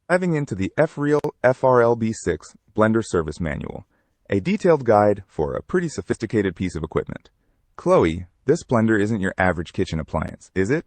Diving into the FRLB6 Blender Service Manual, a detailed guide for a pretty sophisticated piece of equipment. Chloe, this blender isn't your average kitchen appliance, is it?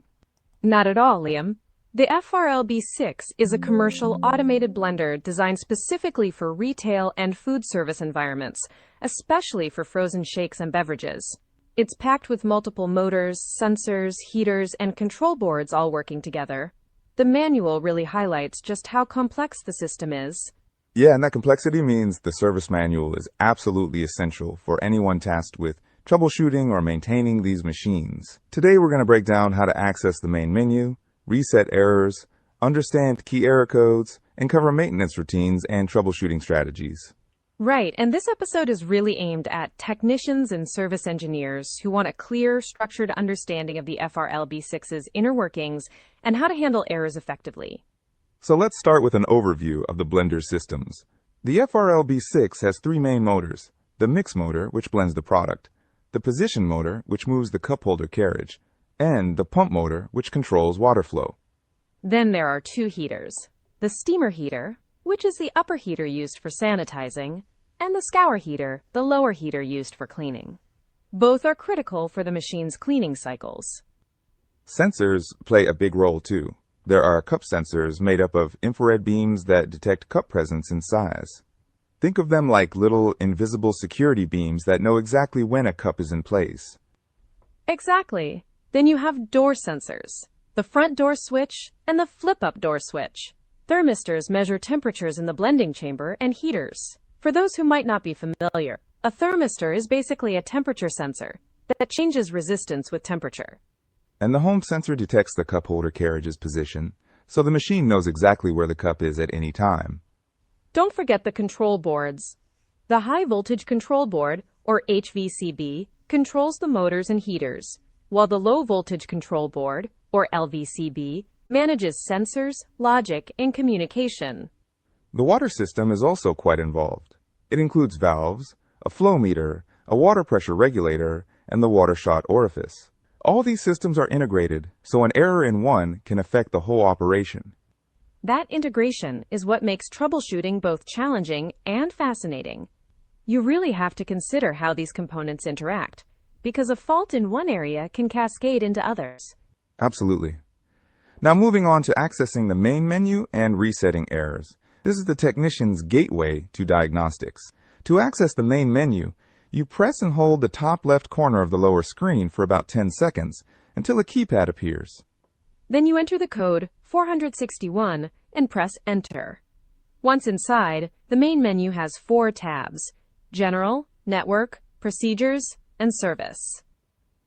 Not at all, Liam. The FRLB6 is a commercial automated blender designed specifically for retail and food service environments, especially for frozen shakes and beverages. It's packed with multiple motors, sensors, heaters, and control boards all working together. The manual really highlights just how complex the system is. Yeah, and that complexity means the service manual is absolutely essential for anyone tasked with troubleshooting or maintaining these machines. Today we're going to break down how to access the main menu, reset errors, understand key error codes, and cover maintenance routines and troubleshooting strategies. Right, and this episode is really aimed at technicians and service engineers who want a clear, structured understanding of the FRLB6's inner workings and how to handle errors effectively. So let's start with an overview of the blender systems. The FRLB6 has three main motors: the mix motor, which blends the product, the position motor, which moves the cup holder carriage, and the pump motor, which controls water flow. Then there are two heaters: the steamer heater, which is the upper heater used for sanitizing, and the scour heater, the lower heater used for cleaning. Both are critical for the machine's cleaning cycles. Sensors play a big role too. There are cup sensors made up of infrared beams that detect cup presence and size. Think of them like little invisible security beams that know exactly when a cup is in place. Exactly. Then you have door sensors: the front door switch and the flip-up door switch. Thermistors measure temperatures in the blending chamber, and heaters. For those who might not be familiar, a thermistor is basically a temperature sensor that changes resistance with temperature. And the home sensor detects the cup holder carriage's position, so the machine knows exactly where the cup is at any time. Don't forget the control boards. The high voltage control board, or HVCB, controls the motors and heaters, while the low voltage control board, or LVCB, manages sensors, logic, and communication. The water system is also quite involved. It includes valves, a flow meter, a water pressure regulator, and the water shot orifice. All these systems are integrated, so an error in one can affect the whole operation. That integration is what makes troubleshooting both challenging and fascinating. You really have to consider how these components interact, because a fault in one area can cascade into others. Absolutely. Now moving on to accessing the main menu and resetting errors. This is the technician's gateway to diagnostics. To access the main menu, you press and hold the top left corner of the lower screen for about 10 seconds until a keypad appears. Then you enter the code 461 and press Enter. Once inside, the main menu has 4 tabs: General, Network, Procedures, and Service.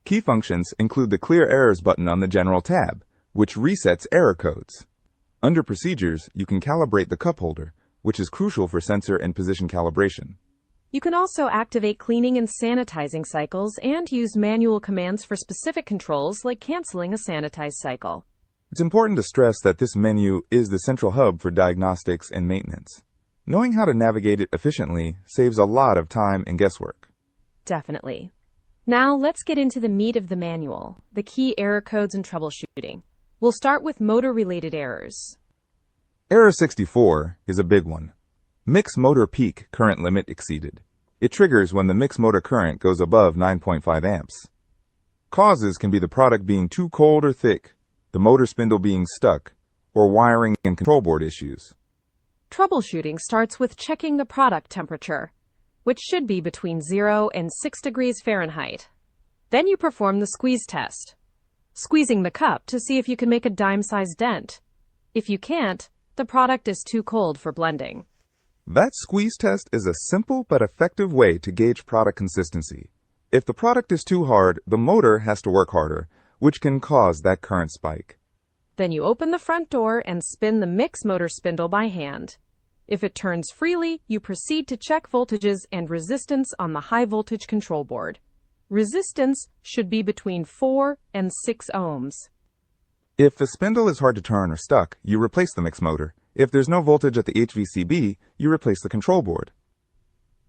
Key functions include the Clear Errors button on the General tab, which resets error codes. Under Procedures, you can calibrate the cup holder, which is crucial for sensor and position calibration. You can also activate cleaning and sanitizing cycles and use manual commands for specific controls like canceling a sanitized cycle. It's important to stress that this menu is the central hub for diagnostics and maintenance. Knowing how to navigate it efficiently saves a lot of time and guesswork. Definitely. Now let's get into the meat of the manual, the key error codes and troubleshooting. We'll start with motor-related errors. Error 64 is a big one. Mix motor peak current limit exceeded. It triggers when the mix motor current goes above 9.5 amps. Causes can be the product being too cold or thick, the motor spindle being stuck, or wiring and control board issues. Troubleshooting starts with checking the product temperature, which should be between 0 and 6 degrees Fahrenheit. Then you perform the squeeze test, squeezing the cup to see if you can make a dime-sized dent. If you can't, the product is too cold for blending. That squeeze test is a simple but effective way to gauge product consistency. If the product is too hard, the motor has to work harder, which can cause that current spike. Then you open the front door and spin the mix motor spindle by hand. If it turns freely, you proceed to check voltages and resistance on the high voltage control board. Resistance should be between 4 and 6 ohms. If the spindle is hard to turn or stuck, you replace the mix motor. If there's no voltage at the HVCB, you replace the control board.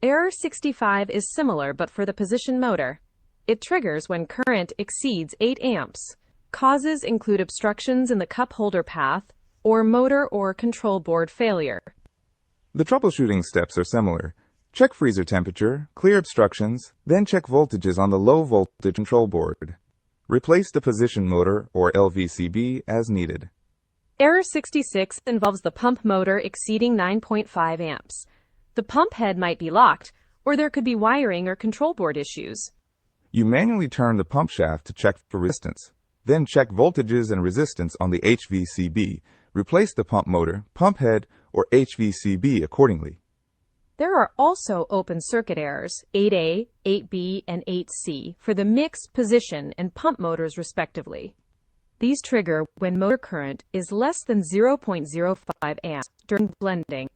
Error 65 is similar but for the position motor. It triggers when current exceeds 8 amps. Causes include obstructions in the cup holder path, or motor or control board failure. The troubleshooting steps are similar. Check freezer temperature, clear obstructions, then check voltages on the low voltage control board. Replace the position motor or LVCB as needed. Error 66 involves the pump motor exceeding 9.5 amps. The pump head might be locked, or there could be wiring or control board issues. You manually turn the pump shaft to check for resistance. Then check voltages and resistance on the HVCB. Replace the pump motor, pump head, or HVCB accordingly. There are also open circuit errors, 8A, 8B, and 8C, for the mix, position, and pump motors respectively. These trigger when motor current is less than 0.05 amps during blending.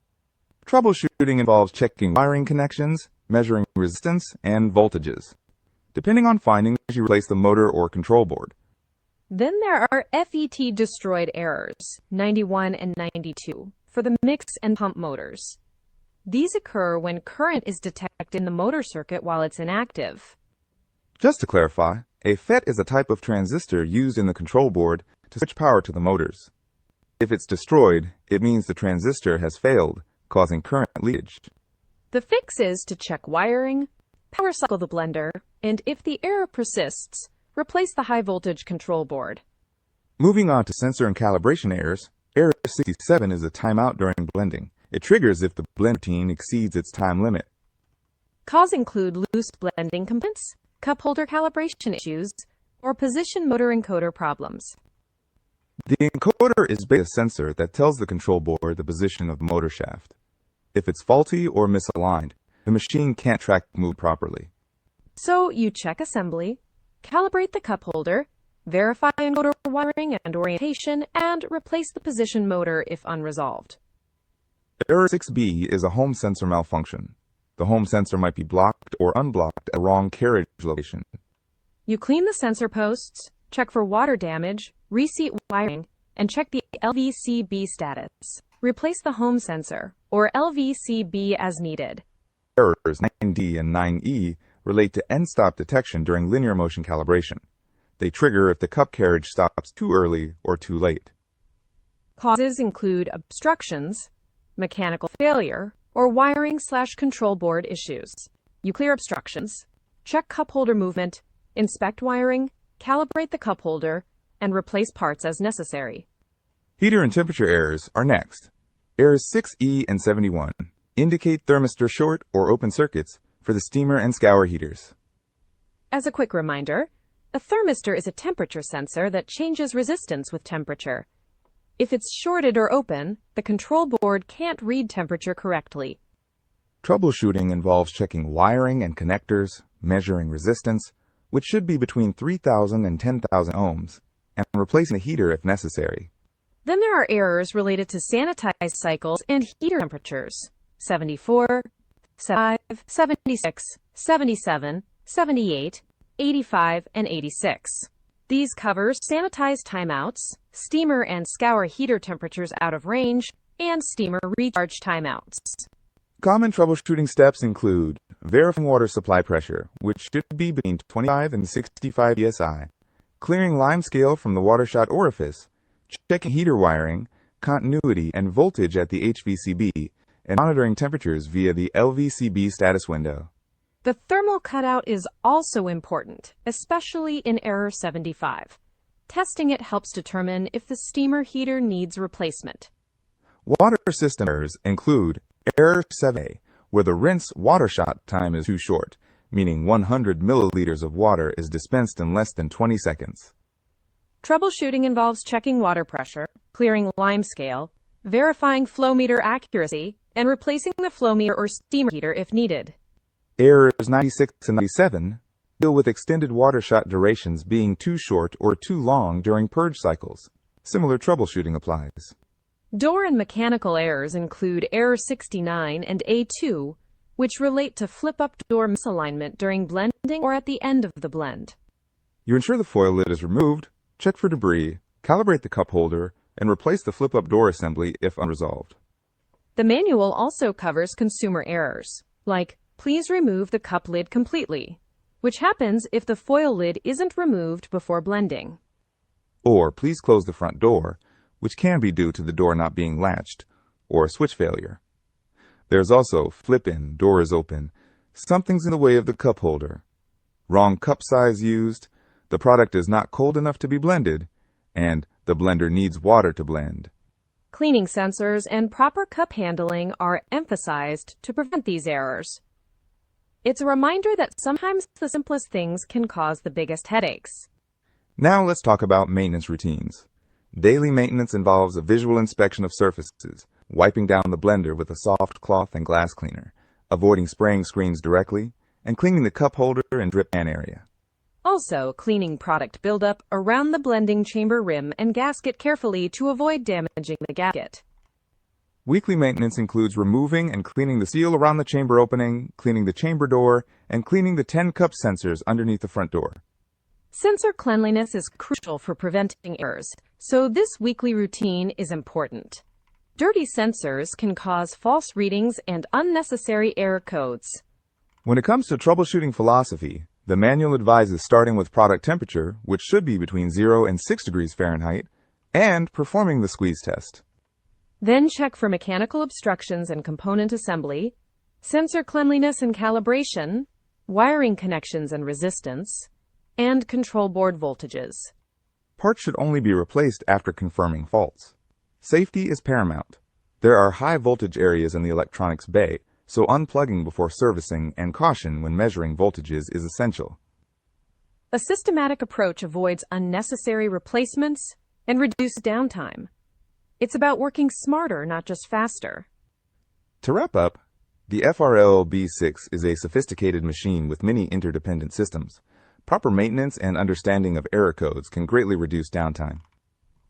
Troubleshooting involves checking wiring connections, measuring resistance, and voltages. Depending on findings, you replace the motor or control board. Then there are FET destroyed errors, 91 and 92, for the mix and pump motors. These occur when current is detected in the motor circuit while it's inactive. Just to clarify, a FET is a type of transistor used in the control board to switch power to the motors. If it's destroyed, it means the transistor has failed, causing current leakage. The fix is to check wiring, power cycle the blender, and if the error persists, replace the high voltage control board. Moving on to sensor and calibration errors, error 67 is a timeout during blending. It triggers if the blend routine exceeds its time limit. Cause include loose blending components, cup holder calibration issues, or position motor encoder problems. The encoder is basically a sensor that tells the control board the position of the motor shaft. If it's faulty or misaligned, the machine can't track the move properly. So you check assembly, calibrate the cup holder, verify encoder wiring and orientation, and replace the position motor if unresolved. Error 6B is a home sensor malfunction. The home sensor might be blocked or unblocked at a wrong carriage location. You clean the sensor posts, check for water damage, reseat wiring, and check the LVCB status. Replace the home sensor, or LVCB as needed. Errors 9D and 9E relate to end-stop detection during linear motion calibration. They trigger if the cup carriage stops too early or too late. Causes include obstructions, mechanical failure, or wiring/control board issues. You clear obstructions, check cup holder movement, inspect wiring, calibrate the cup holder, and replace parts as necessary. Heater and temperature errors are next. Errors 6E and 71 indicate thermistor short or open circuits for the steamer and scour heaters. As a quick reminder, a thermistor is a temperature sensor that changes resistance with temperature. If it's shorted or open, the control board can't read temperature correctly. Troubleshooting involves checking wiring and connectors, measuring resistance, which should be between 3,000 and 10,000 ohms, and replacing the heater if necessary. Then there are errors related to sanitized cycles and heater temperatures: 74, 75, 76, 77, 78, 85, and 86. These cover sanitized timeouts, steamer and scour heater temperatures out of range, and steamer recharge timeouts. Common troubleshooting steps include verifying water supply pressure, which should be between 25 and 65 psi, clearing lime scale from the water shot orifice, checking heater wiring, continuity, and voltage at the HVCB, and monitoring temperatures via the LVCB status window. The thermal cutout is also important, especially in error 75. Testing it helps determine if the steamer heater needs replacement. Water system errors include error 7A, where the rinse water shot time is too short, meaning 100 milliliters of water is dispensed in less than 20 seconds. Troubleshooting involves checking water pressure, clearing lime scale, verifying flow meter accuracy, and replacing the flow meter or steamer heater if needed. Errors 96 and 97 deal with extended water shot durations being too short or too long during purge cycles. Similar troubleshooting applies. Door and mechanical errors include error 69 and A2, which relate to flip-up door misalignment during blending or at the end of the blend. You ensure the foil lid is removed, check for debris, calibrate the cup holder, and replace the flip-up door assembly if unresolved. The manual also covers consumer errors, like please remove the cup lid completely, which happens if the foil lid isn't removed before blending. Or please close the front door, which can be due to the door not being latched or a switch failure. There's also flip-in, door is open, something's in the way of the cup holder, wrong cup size used, the product is not cold enough to be blended, and the blender needs water to blend. Cleaning sensors and proper cup handling are emphasized to prevent these errors. It's a reminder that sometimes the simplest things can cause the biggest headaches. Now let's talk about maintenance routines. Daily maintenance involves a visual inspection of surfaces, wiping down the blender with a soft cloth and glass cleaner, avoiding spraying screens directly, and cleaning the cup holder and drip pan area. Also, cleaning product buildup around the blending chamber rim and gasket carefully to avoid damaging the gasket. Weekly maintenance includes removing and cleaning the seal around the chamber opening, cleaning the chamber door, and cleaning the 10 cup sensors underneath the front door. Sensor cleanliness is crucial for preventing errors, so this weekly routine is important. Dirty sensors can cause false readings and unnecessary error codes. When it comes to troubleshooting philosophy, the manual advises starting with product temperature, which should be between 0 and 6 degrees Fahrenheit, and performing the squeeze test. Then check for mechanical obstructions and component assembly, sensor cleanliness and calibration, wiring connections and resistance, and control board voltages. Parts should only be replaced after confirming faults. Safety is paramount. There are high voltage areas in the electronics bay, so unplugging before servicing and caution when measuring voltages is essential. A systematic approach avoids unnecessary replacements and reduces downtime. It's about working smarter, not just faster. To wrap up, the FRLB6 is a sophisticated machine with many interdependent systems. Proper maintenance and understanding of error codes can greatly reduce downtime.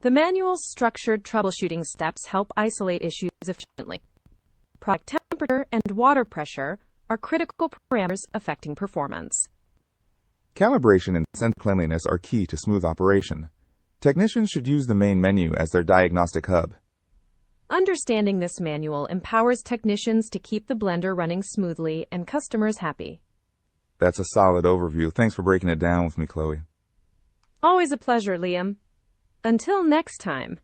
The manual's structured troubleshooting steps help isolate issues efficiently. Product temperature and water pressure are critical parameters affecting performance. Calibration and sensor cleanliness are key to smooth operation. Technicians should use the main menu as their diagnostic hub. Understanding this manual empowers technicians to keep the blender running smoothly and customers happy. That's a solid overview. Thanks for breaking it down with me, Chloe. Always a pleasure, Liam. Until next time.